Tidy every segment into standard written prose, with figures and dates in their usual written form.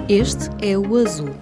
Este é o Azul.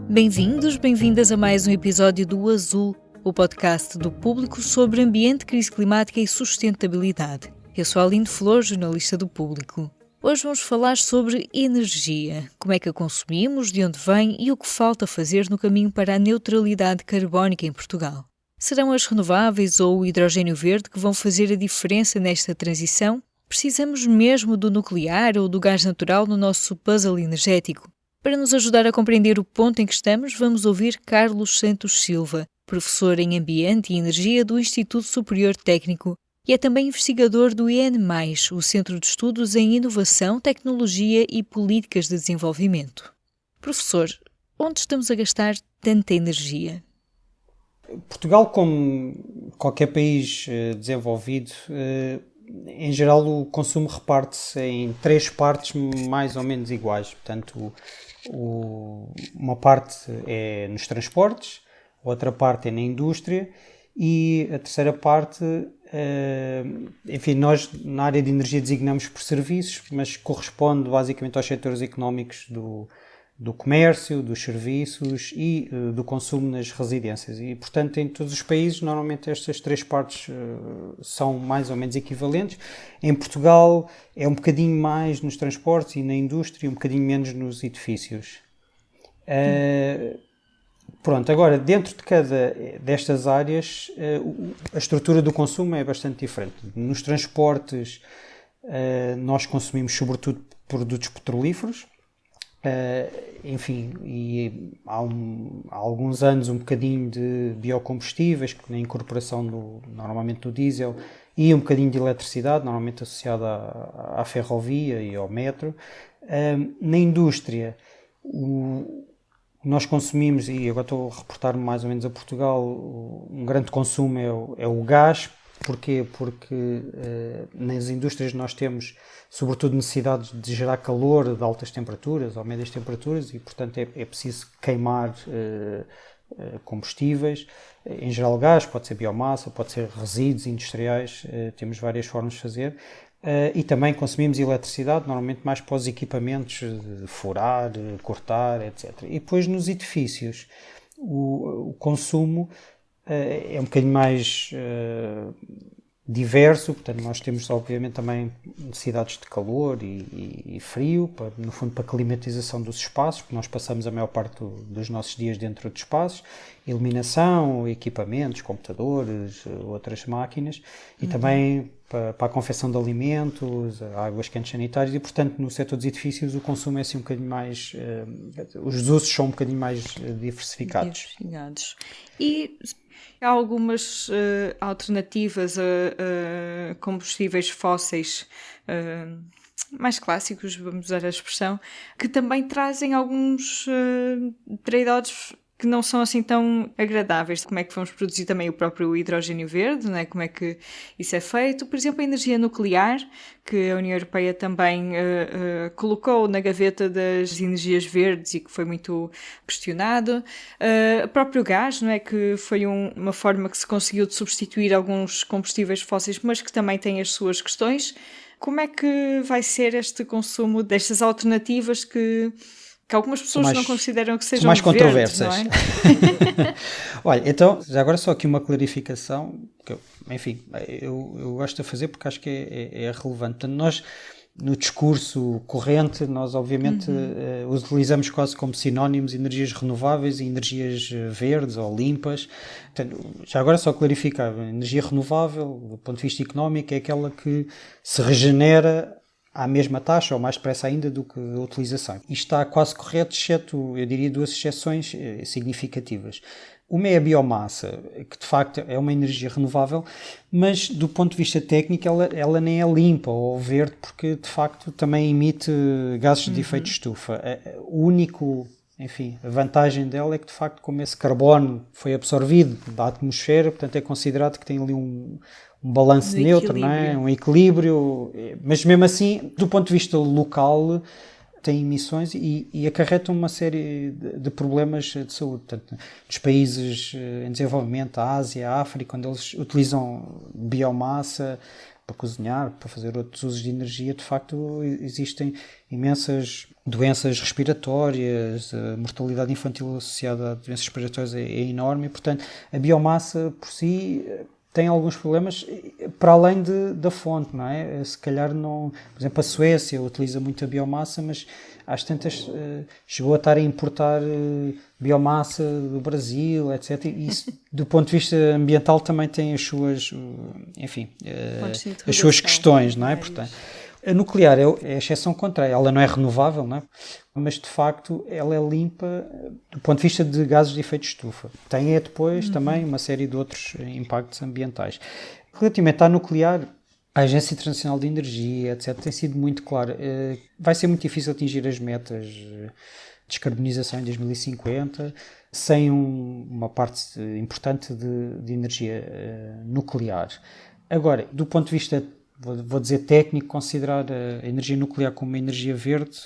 Bem-vindos, bem-vindas a mais um episódio do Azul, o podcast do Público sobre ambiente, crise climática e sustentabilidade. Eu sou a Aline Flor, jornalista do Público. Hoje vamos falar sobre energia, como é que a consumimos, de onde vem e o que falta fazer no caminho para a neutralidade carbónica em Portugal. Serão as renováveis ou o hidrogênio verde que vão fazer a diferença nesta transição? Precisamos mesmo do nuclear ou do gás natural no nosso puzzle energético? Para nos ajudar a compreender o ponto em que estamos, vamos ouvir Carlos Santos Silva, professor em Ambiente e Energia do Instituto Superior Técnico e é também investigador do IN+, o Centro de Estudos em Inovação, Tecnologia e Políticas de Desenvolvimento. Professor, onde estamos a gastar tanta energia? Portugal, como qualquer país desenvolvido, em geral o consumo reparte-se em três partes mais ou menos iguais. Portanto, uma parte é nos transportes, outra parte é na indústria e a terceira parte, enfim, nós na área de energia designamos por serviços, mas corresponde basicamente aos setores económicos do comércio, dos serviços e do consumo nas residências. E, portanto, em todos os países, normalmente estas três partes são mais ou menos equivalentes. Em Portugal é um bocadinho mais nos transportes e na indústria e um bocadinho menos nos edifícios. Pronto, agora, dentro de cada destas áreas, a estrutura do consumo é bastante diferente. Nos transportes, nós consumimos sobretudo produtos petrolíferos, enfim, e há alguns anos um bocadinho de biocombustíveis, na incorporação normalmente do diesel, e um bocadinho de eletricidade, normalmente associada à ferrovia e ao metro. Na indústria, nós consumimos, e agora estou a reportar-me mais ou menos a Portugal, um grande consumo é o gás. Porquê? Porque nas indústrias nós temos sobretudo necessidade de gerar calor de altas temperaturas ou médias temperaturas e portanto é preciso queimar combustíveis, em geral gás, pode ser biomassa, pode ser resíduos industriais, temos várias formas de fazer. E também consumimos eletricidade, normalmente mais para os equipamentos de furar, cortar, etc. E depois nos edifícios o consumo é um bocadinho mais diverso, portanto nós temos obviamente também necessidades de calor e frio, no fundo para a climatização dos espaços, porque nós passamos a maior parte dos nossos dias dentro de espaços, iluminação, equipamentos, computadores, outras máquinas, e também para a confecção de alimentos, águas quentes sanitárias, e portanto no setor dos edifícios o consumo é assim um bocadinho mais, os usos são um bocadinho mais diversificados. E há algumas alternativas a combustíveis fósseis mais clássicos, vamos usar a expressão, que também trazem alguns trade-offs que não são assim tão agradáveis. Como é que vamos produzir também o próprio hidrogênio verde, não é? Como é que isso é feito? Por exemplo, a energia nuclear, que a União Europeia também colocou na gaveta das energias verdes e que foi muito questionado. O próprio gás, não é? Que foi uma forma que se conseguiu de substituir alguns combustíveis fósseis, mas que também tem as suas questões. Como é que vai ser este consumo destas alternativas que algumas pessoas não consideram que sejam mais verdes, controversas, não é? Olha, então, já agora só aqui uma clarificação, que enfim, eu gosto de fazer porque acho que é relevante. Portanto, nós, no discurso corrente, nós obviamente utilizamos quase como sinónimos energias renováveis e energias verdes ou limpas. Portanto, já agora só clarificar, a energia renovável, do ponto de vista económico, é aquela que se regenera à mesma taxa ou mais depressa ainda do que a utilização. Isto está quase correto, exceto, eu diria, duas exceções significativas. Uma é a biomassa, que de facto é uma energia renovável, mas do ponto de vista técnico ela nem é limpa ou verde, porque de facto também emite gases de efeito de estufa. O único, enfim, a vantagem dela é que de facto como esse carbono foi absorvido da atmosfera, portanto é considerado que tem ali um balanço neutro, não é? Um equilíbrio, mas mesmo assim, do ponto de vista local, tem emissões e acarretam uma série de problemas de saúde. Portanto, nos países em desenvolvimento, a Ásia, a África, quando eles utilizam biomassa, para cozinhar, para fazer outros usos de energia, de facto existem imensas doenças respiratórias, a mortalidade infantil associada a doenças respiratórias é enorme e, portanto, a biomassa por si tem alguns problemas para além da fonte, não é? Se calhar não... Por exemplo, a Suécia utiliza muito a biomassa, mas às tantas chegou a estar a importar biomassa do Brasil, etc. E isso, do ponto de vista ambiental, também tem as suas, enfim, as suas questões, não é? Portanto, a nuclear é a exceção contrária. Ela não é renovável, não é? Mas de facto ela é limpa do ponto de vista de gases de efeito de estufa. Tem depois também uma série de outros impactos ambientais. Relativamente à nuclear, a Agência Internacional de Energia, etc., tem sido muito clara. Vai ser muito difícil atingir as metas de descarbonização em 2050 sem uma parte importante de energia nuclear. Agora, do ponto de vista, vou dizer técnico, considerar a energia nuclear como uma energia verde,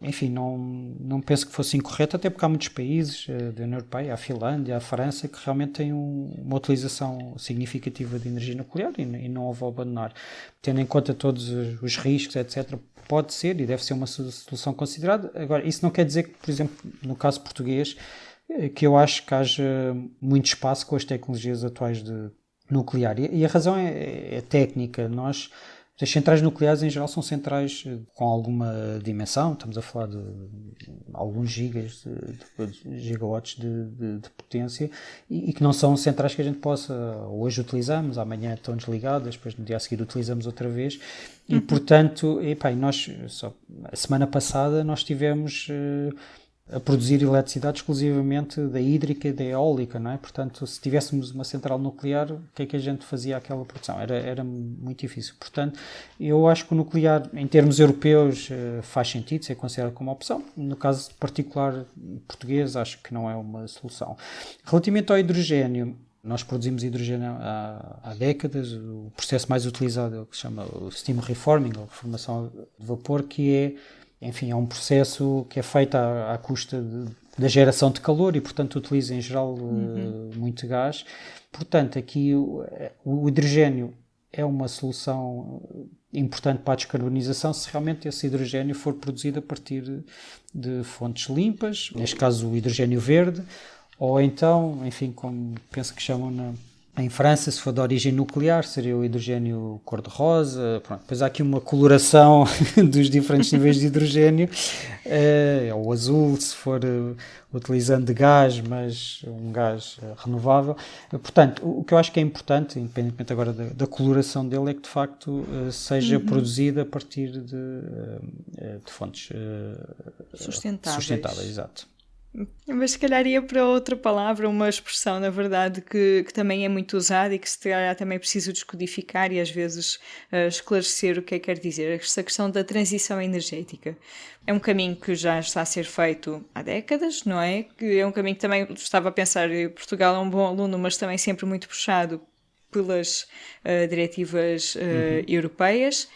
enfim, não penso que fosse incorreto, até porque há muitos países da União Europeia, a Finlândia, a França, que realmente têm uma utilização significativa de energia nuclear e não a vão abandonar. Tendo em conta todos os riscos, etc., pode ser e deve ser uma solução considerada. Agora, isso não quer dizer que, por exemplo, no caso português, que eu acho que haja muito espaço com as tecnologias atuais de nuclear. E a razão é técnica. As centrais nucleares, em geral, são centrais com alguma dimensão, estamos a falar de alguns gigawatts de potência, e que não são centrais que a gente possa, hoje utilizamos, amanhã estão desligadas, depois no dia a seguir utilizamos outra vez, e portanto, a semana passada nós tivemos a produzir eletricidade exclusivamente da hídrica e da eólica, não é? Portanto, se tivéssemos uma central nuclear, o que é que a gente fazia aquela produção? Era muito difícil. Portanto, eu acho que o nuclear, em termos europeus, faz sentido ser considerado como opção. No caso particular português, acho que não é uma solução. Relativamente ao hidrogênio, nós produzimos hidrogênio há décadas. O processo mais utilizado é o que se chama o steam reforming, ou reformação de vapor, que é um processo que é feito à custa da geração de calor e, portanto, utiliza em geral muito gás. Portanto, aqui o hidrogênio é uma solução importante para a descarbonização se realmente esse hidrogênio for produzido a partir de fontes limpas, neste caso o hidrogênio verde, ou então, enfim, como penso que chamam em França, se for de origem nuclear, seria o hidrogênio cor-de-rosa. Depois há aqui uma coloração dos diferentes níveis de hidrogênio. É o azul, se for utilizando de gás, mas um gás renovável. Portanto, o que eu acho que é importante, independentemente agora da coloração dele, é que de facto seja produzida a partir de fontes sustentáveis. Exato. Mas se calhar ia para outra palavra, uma expressão, na verdade, que também é muito usada e que se calhar também preciso descodificar e às vezes esclarecer o que é que quer dizer. Esta questão da transição energética. É um caminho que já está a ser feito há décadas, não é? Que é um caminho que também estava a pensar, Portugal é um bom aluno, mas também sempre muito puxado pelas diretivas europeias.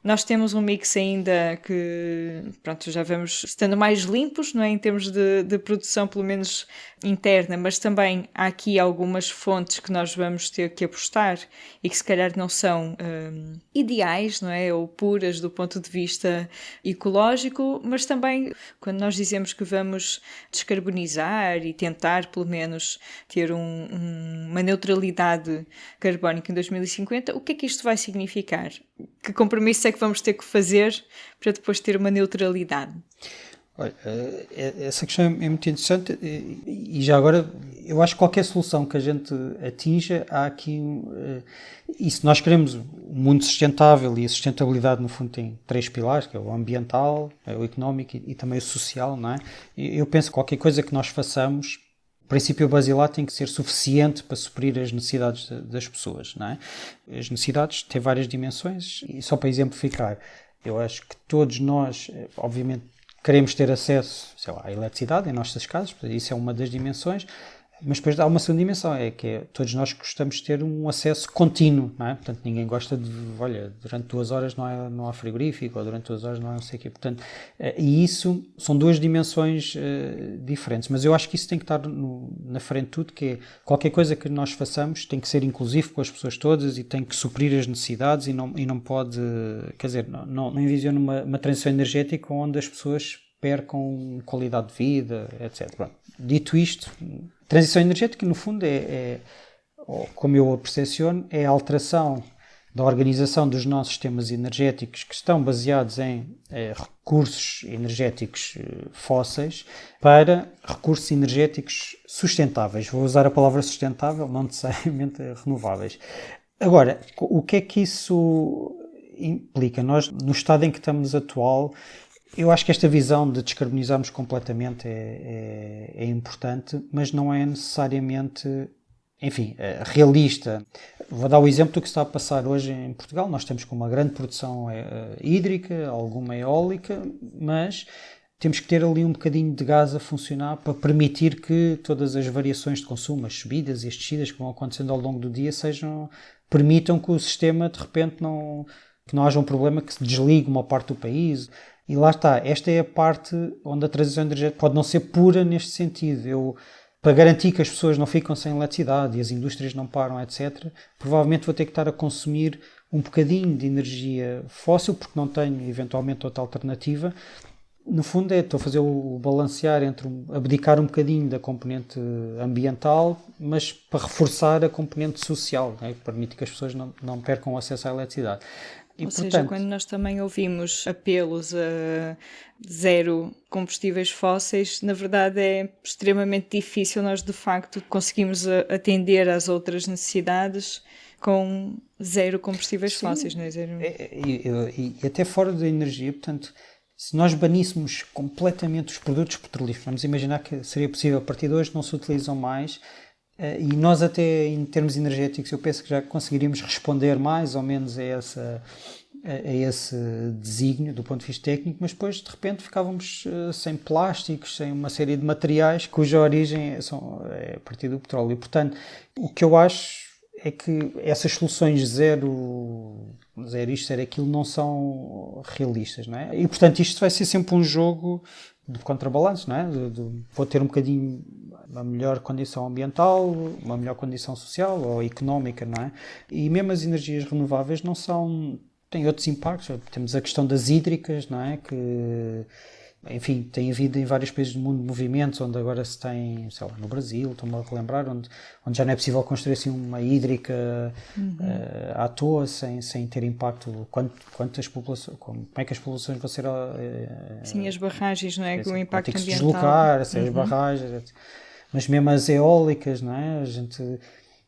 Nós temos um mix ainda que, já vamos estando mais limpos, não é? Em termos de produção, pelo menos interna, mas também há aqui algumas fontes que nós vamos ter que apostar e que se calhar não são ideais, não é? Ou puras do ponto de vista ecológico, mas também quando nós dizemos que vamos descarbonizar e tentar pelo menos ter uma neutralidade carbónica em 2050, o que é que isto vai significar? Que compromisso é que vamos ter que fazer para depois ter uma neutralidade? Olha, essa questão é muito interessante e já agora eu acho que qualquer solução que a gente atinja, há aqui, e se nós queremos um mundo sustentável, e a sustentabilidade no fundo tem 3 pilares, que é o ambiental, o económico e também o social, não é? Eu penso que qualquer coisa que nós façamos, o princípio basilar tem que ser suficiente para suprir as necessidades das pessoas, não é? As necessidades têm várias dimensões e só para exemplificar, eu acho que todos nós, obviamente, queremos ter acesso, à eletricidade em nossas casas, isso é uma das dimensões. Mas depois há uma segunda dimensão, todos nós gostamos de ter um acesso contínuo, não é? Portanto, ninguém gosta de, olha, durante 2 horas não há frigorífico, ou durante 2 horas não há não sei o quê. Portanto, e isso são 2 dimensões diferentes, mas eu acho que isso tem que estar na frente de tudo, que é qualquer coisa que nós façamos tem que ser inclusivo com as pessoas todas e tem que suprir as necessidades e não pode, quer dizer, não envisiono uma transição energética onde as pessoas percam qualidade de vida, etc. Pronto. Dito isto, transição energética, no fundo, como eu a percepciono, é a alteração da organização dos nossos sistemas energéticos que estão baseados em recursos energéticos fósseis para recursos energéticos sustentáveis. Vou usar a palavra sustentável, não necessariamente renováveis. Agora, o que é que isso implica? Nós, no estado em que estamos atual, eu acho que esta visão de descarbonizarmos completamente é importante, mas não é necessariamente, enfim, realista. Vou dar o exemplo do que está a passar hoje em Portugal. Nós temos com uma grande produção hídrica, alguma eólica, mas temos que ter ali um bocadinho de gás a funcionar para permitir que todas as variações de consumo, as subidas e as descidas que vão acontecendo ao longo do dia permitam que o sistema, de repente, que não haja um problema que se desligue uma parte do país. E lá está, esta é a parte onde a transição energética pode não ser pura neste sentido. Para garantir que as pessoas não ficam sem eletricidade e as indústrias não param, etc., provavelmente vou ter que estar a consumir um bocadinho de energia fóssil, porque não tenho, eventualmente, outra alternativa. No fundo, estou a fazer o balancear entre abdicar um bocadinho da componente ambiental, mas para reforçar a componente social, né, que permite que as pessoas não percam o acesso à eletricidade. Ou seja, quando nós também ouvimos apelos a zero combustíveis fósseis, na verdade é extremamente difícil nós de facto conseguirmos atender às outras necessidades com zero combustíveis fósseis, não é? Zero... E até fora da energia, portanto, se nós baníssemos completamente os produtos petrolíferos, vamos imaginar que seria possível, a partir de hoje não se utilizam mais, e nós até em termos energéticos eu penso que já conseguiríamos responder mais ou menos a esse desígnio do ponto de vista técnico, mas depois de repente ficávamos sem plásticos, sem uma série de materiais cuja origem é a partir do petróleo. E, portanto, o que eu acho é que essas soluções zero isto, zero aquilo, não são realistas, não é? E, portanto, isto vai ser sempre um jogo de contrabalanço, não é? Vou ter um bocadinho uma melhor condição ambiental, uma melhor condição social ou económica, não é? E mesmo as energias renováveis têm outros impactos. Temos a questão das hídricas, não é? Que, enfim, tem havido em vários países do mundo movimentos onde agora se tem, sei lá, no Brasil, estou-me a relembrar, onde já não é possível construir assim uma hídrica à toa, sem ter impacto. Quantas populações, como é que as populações vão ser... Sim, as barragens, não é? Com o impacto ambiental. Tem que se ambiental. deslocar, as barragens, etc. Mas mesmo as eólicas, não é? A gente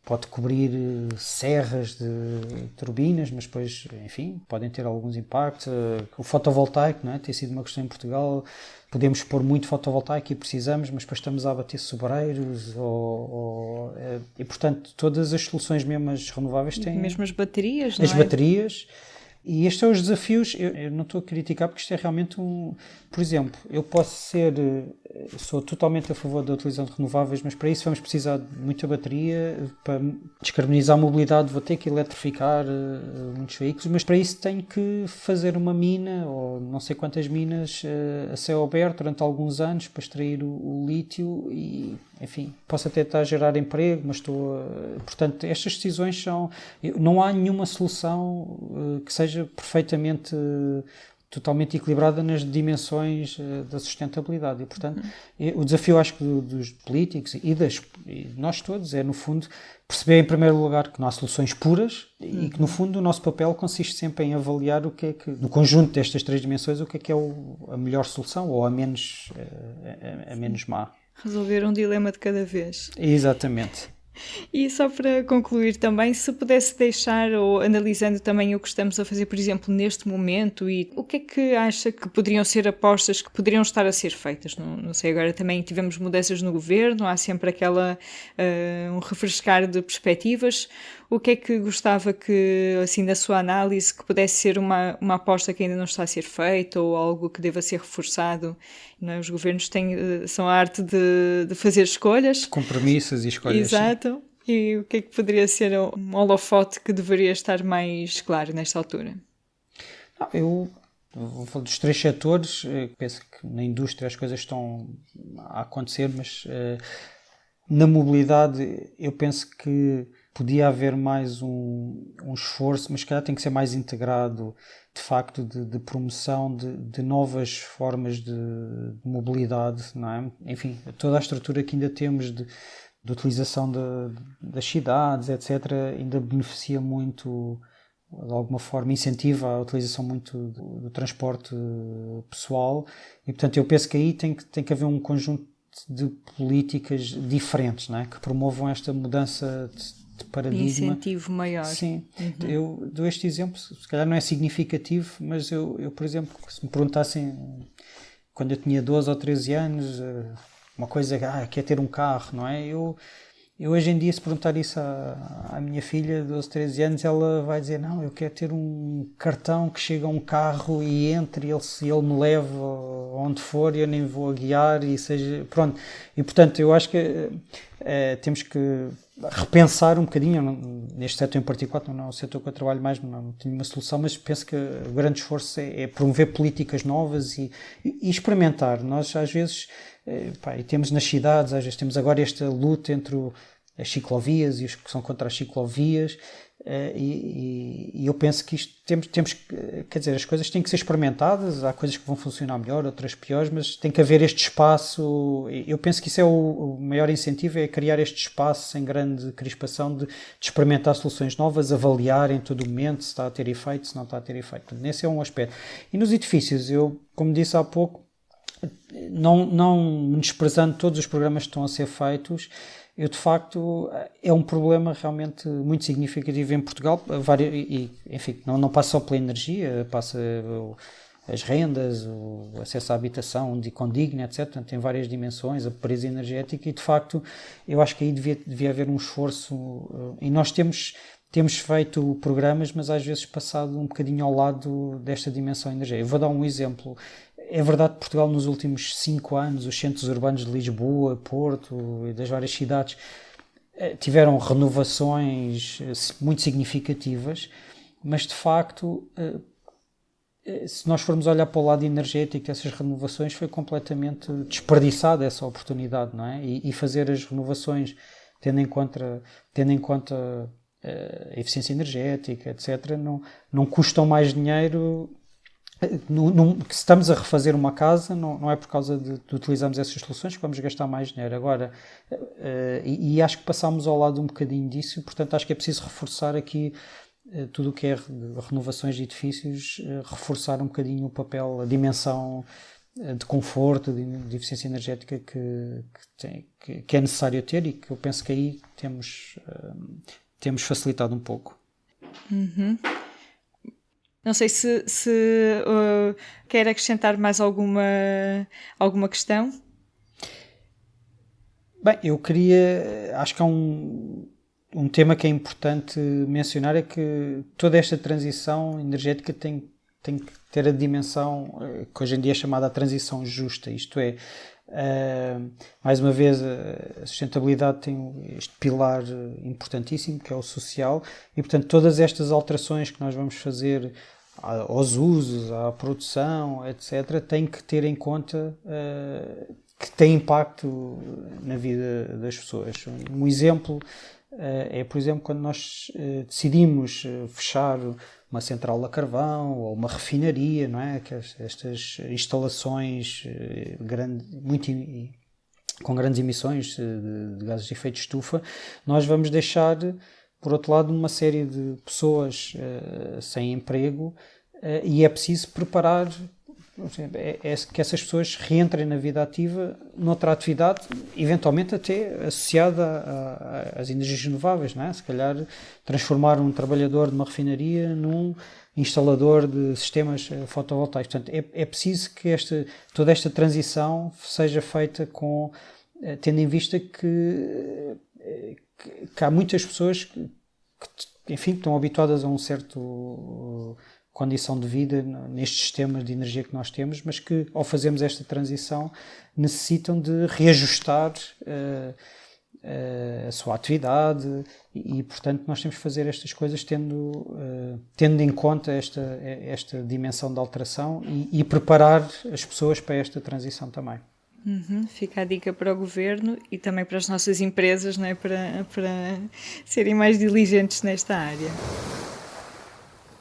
pode cobrir serras de turbinas, mas depois, enfim, podem ter alguns impactos. O fotovoltaico, não é? Tem sido uma questão em Portugal. Podemos pôr muito fotovoltaico e precisamos, mas depois estamos a abater sobreiros e, portanto, todas as soluções mesmo as renováveis têm... Mesmo as baterias, não é? As baterias. E estes são os desafios. Eu não estou a criticar porque isto é realmente Por exemplo, eu sou totalmente a favor da utilização de renováveis, mas para isso vamos precisar de muita bateria. Para descarbonizar a mobilidade vou ter que eletrificar muitos veículos, mas para isso tenho que fazer uma mina, ou não sei quantas minas, a céu aberto durante alguns anos para extrair o lítio e, enfim, posso até estar a gerar emprego, mas portanto, estas decisões são... Não há nenhuma solução que seja perfeitamente... totalmente equilibrada nas dimensões da sustentabilidade e, portanto, o desafio, acho que dos políticos e nós todos é, no fundo, perceber em primeiro lugar que não há soluções puras e que, no fundo, o nosso papel consiste sempre em avaliar no conjunto destas 3 dimensões, o que é a melhor solução ou a menos má. Resolver um dilema de cada vez. Exatamente. E só para concluir também, se pudesse deixar, ou analisando também o que estamos a fazer, por exemplo, neste momento, e o que é que acha que poderiam ser apostas que poderiam estar a ser feitas? Não sei, agora também tivemos mudanças no governo, há sempre um refrescar de perspectivas. O que é que gostava que, assim, da sua análise, que pudesse ser uma aposta que ainda não está a ser feita, ou algo que deva ser reforçado? Não é? Os governos são a arte de fazer escolhas. Compromissos e escolhas. Exato. Sim. E o que é que poderia ser um holofote que deveria estar mais claro nesta altura? Eu vou falar dos 3 setores. Penso que na indústria as coisas estão a acontecer, mas na mobilidade eu penso que podia haver mais um esforço, mas se calhar tem que ser mais integrado, de facto, de promoção de novas formas de mobilidade, não é? Enfim, toda a estrutura que ainda temos de utilização das cidades, etc., ainda beneficia muito, de alguma forma, incentiva a utilização muito do transporte pessoal, e portanto eu penso que aí tem que haver um conjunto de políticas diferentes, não é? Que promovam esta mudança de paradigma. Incentivo maior. Sim. Eu dou este exemplo, se calhar não é significativo, mas eu, por exemplo, se me perguntassem quando eu tinha 12 ou 13 anos, uma coisa, quer ter um carro, não é? Eu hoje em dia, se perguntar isso à minha filha de 12, 13 anos, ela vai dizer, não, eu quero ter um cartão que chega a um carro e entre, ele me leva onde for e eu nem vou a guiar e seja, pronto. E portanto, eu acho que temos que repensar um bocadinho, neste setor em particular, não é o setor que eu trabalho mais, não tenho uma solução, mas penso que o grande esforço é promover políticas novas e experimentar. Nós às vezes, e temos nas cidades, às vezes temos agora esta luta entre as ciclovias e os que são contra as ciclovias, e eu penso que isto temos, quer dizer, as coisas têm que ser experimentadas, há coisas que vão funcionar melhor, outras piores, mas tem que haver este espaço. Eu penso que isso é o maior incentivo, é criar este espaço sem grande crispação de experimentar soluções novas, avaliar em todo momento se está a ter efeito, se não está a ter efeito. Nesse é um aspecto. E nos edifícios, eu, como disse há pouco, não desprezando todos os programas que estão a ser feitos, eu de facto é um problema realmente muito significativo em Portugal, e enfim, não passa só pela energia, passa as rendas, o acesso à habitação condigna, etc. Portanto, tem várias dimensões, a pobreza energética, e de facto eu acho que aí devia haver um esforço, e nós temos feito programas, mas às vezes passado um bocadinho ao lado desta dimensão energética. Eu vou dar um exemplo. É verdade que Portugal nos últimos 5 anos, os centros urbanos de Lisboa, Porto e das várias cidades tiveram renovações muito significativas, mas de facto, se nós formos olhar para o lado energético dessas renovações, foi completamente desperdiçada essa oportunidade, não é? E fazer as renovações tendo em conta a eficiência energética, etc., não custam mais dinheiro. Se estamos a refazer uma casa, não é por causa de utilizarmos essas soluções que vamos gastar mais dinheiro. Agora, e acho que passámos ao lado um bocadinho disso, e portanto acho que é preciso reforçar aqui tudo o que é renovações de edifícios, reforçar um bocadinho o papel, a dimensão de conforto, de eficiência energética que é necessário ter, e que eu penso que aí temos facilitado um pouco. Não sei se quer acrescentar mais alguma questão. Bem, acho que há um tema que é importante mencionar, é que toda esta transição energética tem que ter a dimensão que hoje em dia é chamada a transição justa, isto é, mais uma vez, a sustentabilidade tem este pilar importantíssimo que é o social, e portanto todas estas alterações que nós vamos fazer aos usos, à produção, etc., têm que ter em conta que tem impacto na vida das pessoas. Um exemplo é, por exemplo, quando nós decidimos fechar uma central a carvão ou uma refinaria, não é? Que estas instalações com grandes emissões de gases de efeito de estufa, nós vamos deixar, por outro lado, uma série de pessoas sem emprego, e é preciso preparar é que essas pessoas reentrem na vida ativa noutra atividade, eventualmente até associada às energias renováveis, não é? Se calhar transformar um trabalhador de uma refinaria num instalador de sistemas fotovoltaicos. Portanto, é preciso que toda esta transição seja feita tendo em vista que há muitas pessoas que enfim, estão habituadas a um certo condição de vida nestes sistemas de energia que nós temos, mas que ao fazermos esta transição necessitam de reajustar a sua atividade e portanto nós temos que fazer estas coisas tendo em conta esta dimensão de alteração e preparar as pessoas para esta transição também. Fica a dica para o Governo e também para as nossas empresas, não é? Para serem mais diligentes nesta área.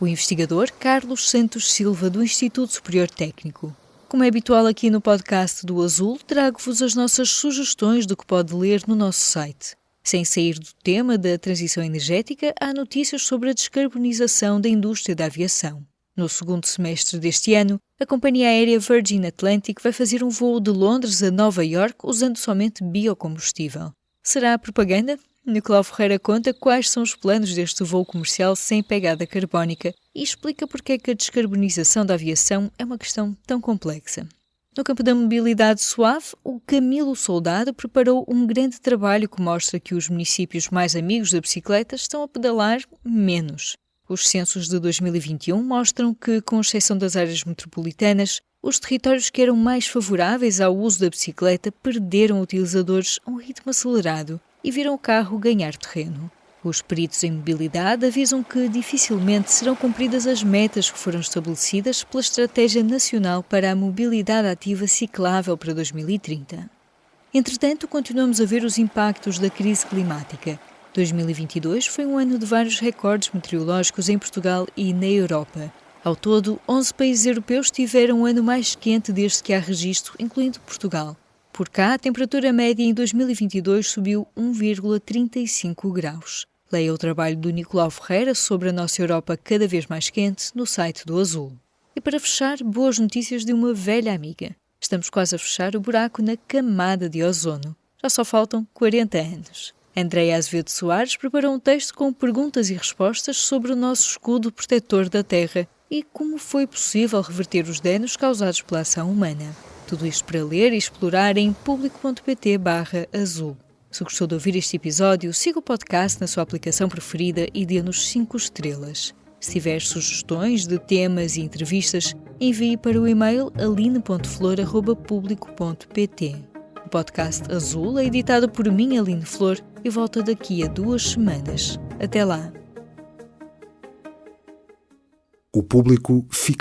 O investigador Carlos Santos Silva, do Instituto Superior Técnico. Como é habitual aqui no podcast do Azul, trago-vos as nossas sugestões do que pode ler no nosso site. Sem sair do tema da transição energética, há notícias sobre a descarbonização da indústria da aviação. No segundo semestre deste ano, a companhia aérea Virgin Atlantic vai fazer um voo de Londres a Nova Iorque usando somente biocombustível. Será propaganda? Nicolau Ferreira conta quais são os planos deste voo comercial sem pegada carbónica e explica porque é que a descarbonização da aviação é uma questão tão complexa. No campo da mobilidade suave, o Camilo Soldado preparou um grande trabalho que mostra que os municípios mais amigos da bicicleta estão a pedalar menos. Os censos de 2021 mostram que, com exceção das áreas metropolitanas, os territórios que eram mais favoráveis ao uso da bicicleta perderam utilizadores a um ritmo acelerado e viram o carro ganhar terreno. Os peritos em mobilidade avisam que dificilmente serão cumpridas as metas que foram estabelecidas pela Estratégia Nacional para a Mobilidade Ativa Ciclável para 2030. Entretanto, continuamos a ver os impactos da crise climática. 2022 foi um ano de vários recordes meteorológicos em Portugal e na Europa. Ao todo, 11 países europeus tiveram um ano mais quente desde que há registro, incluindo Portugal. Por cá, a temperatura média em 2022 subiu 1,35 graus. Leia o trabalho do Nicolau Ferreira sobre a nossa Europa cada vez mais quente no site do Azul. E para fechar, boas notícias de uma velha amiga. Estamos quase a fechar o buraco na camada de ozono. Já só faltam 40 anos. Andréia Azevedo Soares preparou um texto com perguntas e respostas sobre o nosso escudo protetor da Terra e como foi possível reverter os danos causados pela ação humana. Tudo isto para ler e explorar em público.pt/azul. Se gostou de ouvir este episódio, siga o podcast na sua aplicação preferida e dê-nos 5 estrelas. Se tiver sugestões de temas e entrevistas, envie para o e-mail aline.flor@publico.pt. O podcast Azul é editado por mim, Aline Flor, e volta daqui a 2 semanas. Até lá! O público fica